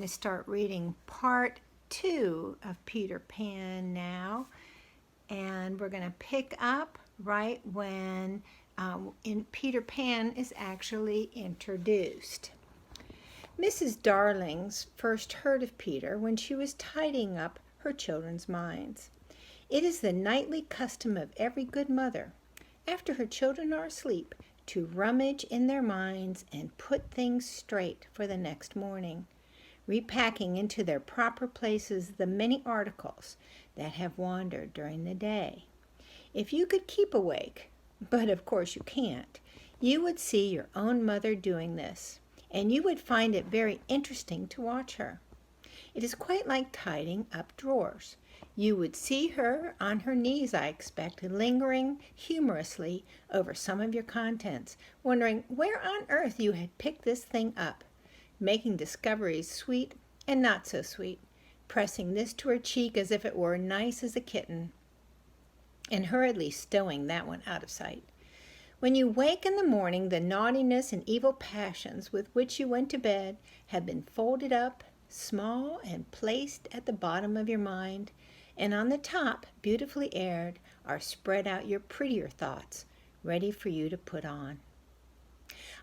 to start reading part 2 of Peter Pan now. And we're going to pick up right when Peter Pan is actually introduced. Mrs. Darlings first heard of Peter when she was tidying up her children's minds. It is the nightly custom of every good mother, after her children are asleep, to rummage in their minds and put things straight for the next morning, repacking into their proper places the many articles that have wandered during the day. If you could keep awake, but of course you can't, you would see your own mother doing this, and you would find it very interesting to watch her. It is quite like tidying up drawers. You would see her on her knees, I expect, lingering humorously over some of your contents, wondering where on earth you had picked this thing up, making discoveries sweet and not so sweet, pressing this to her cheek as if it were nice as a kitten, and hurriedly stowing that one out of sight. When you wake in the morning, the naughtiness and evil passions with which you went to bed have been folded up, small, and placed at the bottom of your mind, and on the top, beautifully aired, are spread out your prettier thoughts, ready for you to put on.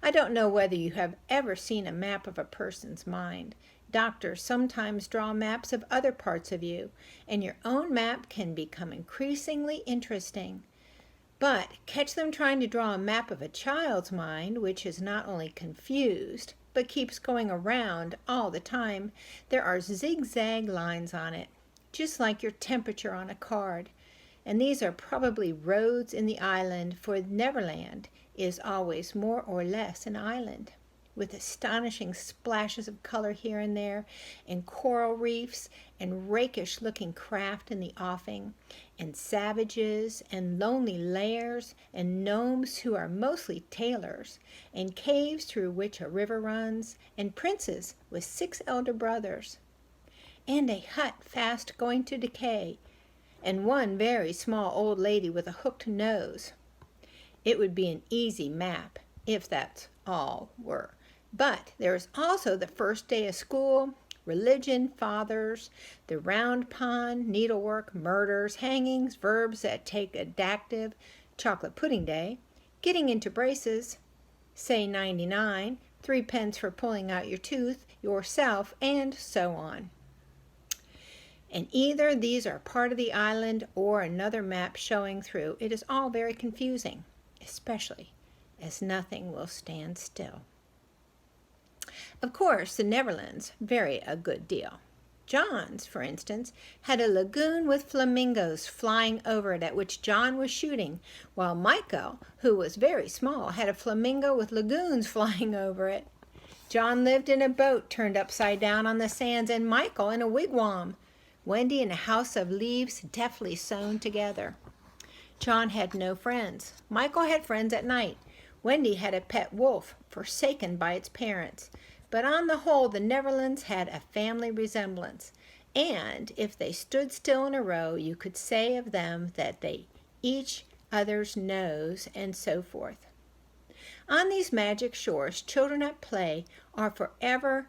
I don't know whether you have ever seen a map of a person's mind. Doctors sometimes draw maps of other parts of you, and your own map can become increasingly interesting. But catch them trying to draw a map of a child's mind, which is not only confused, but keeps going around all the time. There are zigzag lines on it, just like your temperature on a card. And these are probably roads in the island, for Neverland is always more or less an island, with astonishing splashes of color here and there, and coral reefs, and rakish-looking craft in the offing, and savages, and lonely lairs, and gnomes who are mostly tailors, and caves through which a river runs, and princes with 6 elder brothers, and a hut fast going to decay, and one very small old lady with a hooked nose. It would be an easy map, if that's all were. But there is also the first day of school, religion, fathers, the round pond, needlework, murders, hangings, verbs that take a dactyl, chocolate pudding day, getting into braces, say 99, 3 pence for pulling out your tooth, yourself, and so on. And either these are part of the island or another map showing through. It is all very confusing, especially as nothing will stand still. Of course, the Neverlands vary a good deal. John's, for instance, had a lagoon with flamingos flying over it at which John was shooting, while Michael, who was very small, had a flamingo with lagoons flying over it. John lived in a boat turned upside down on the sands, and Michael in a wigwam. Wendy in a house of leaves deftly sewn together. John had no friends. Michael had friends at night. Wendy had a pet wolf, forsaken by its parents. But on the whole, the Neverlands had a family resemblance, and if they stood still in a row, you could say of them that they each other's nose, and so forth. On these magic shores, children at play are forever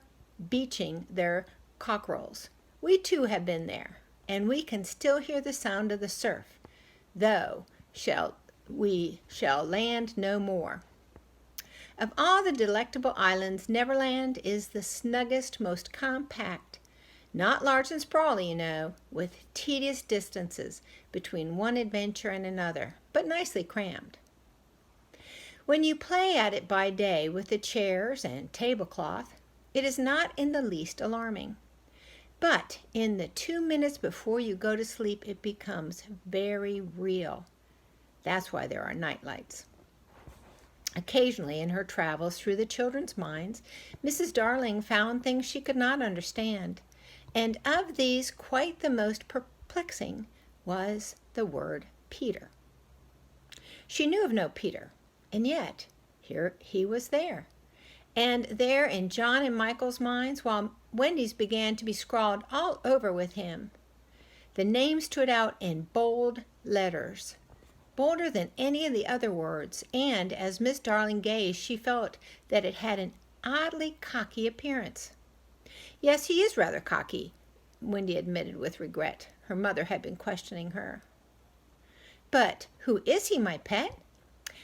beaching their cockerels. We too have been there, and we can still hear the sound of the surf, though we shall land no more. Of all the delectable islands, Neverland is the snuggest, most compact, not large and sprawly, you know, with tedious distances between one adventure and another, but nicely crammed. When you play at it by day with the chairs and tablecloth, it is not in the least alarming. But in the 2 minutes before you go to sleep, it becomes very real. That's why there are night lights. Occasionally, in her travels through the children's minds, Mrs. Darling found things she could not understand, and of these quite the most perplexing was the word Peter. She knew of no Peter, and yet here he was there. And there in John and Michael's minds, while Wendy's began to be scrawled all over with him. The name stood out in bold letters, bolder than any of the other words, and as Miss Darling gazed, she felt that it had an oddly cocky appearance. Yes, he is rather cocky, Wendy admitted with regret. Her mother had been questioning her. But who is he, my pet?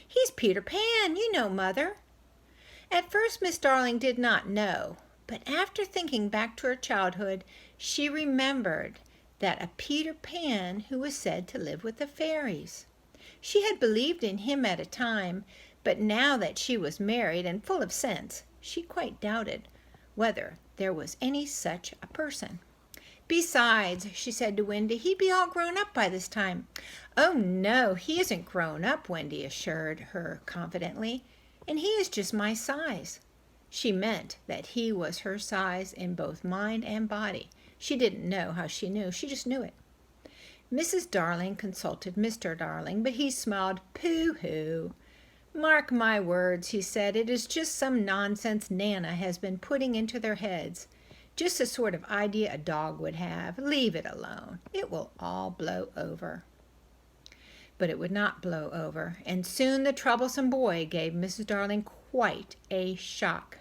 He's Peter Pan, you know, Mother. At first Miss Darling did not know, but after thinking back to her childhood, she remembered that a Peter Pan who was said to live with the fairies. She had believed in him at a time, but now that she was married and full of sense, she quite doubted whether there was any such a person. Besides, she said to Wendy, he'd be all grown up by this time. Oh, no, he isn't grown up, Wendy assured her confidently, and he is just my size. She meant that he was her size in both mind and body. She didn't know how she knew. She just knew it. Mrs. Darling consulted Mr. Darling, but he smiled. Pooh-hoo. Mark my words, he said, it is just some nonsense Nana has been putting into their heads. Just the sort of idea a dog would have. Leave it alone. It will all blow over. But it would not blow over, and soon the troublesome boy gave Mrs. Darling quite a shock.